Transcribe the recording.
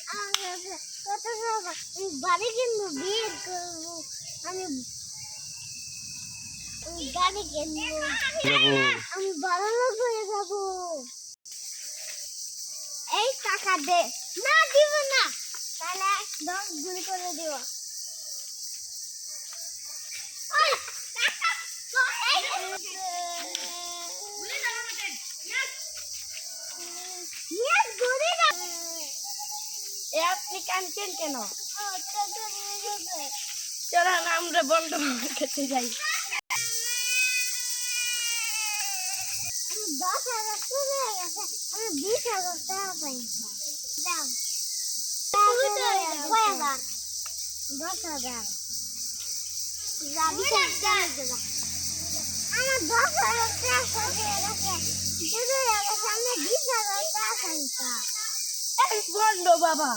কত টাকা বাড়ি কিনবো বিয়ে করবো আমি গাড়ি কিনবো আমি বড় লোক হয়ে যাবো এই টাকা দে না দিব না তাহলে 10 গুলি করে দিব আপনি কাঁদছেন কেন? চলো না আমরা বন্ধ খেতে যাই। 10,000 চলে গেছে, আমি 20,000 টাকা পাইছি। দাম 10,000 10,000 আমার 10,000 টাকা চলে গেছে, চলে গেছে, আমি 20,000 টাকা পাইছি। বন্ধ বাবা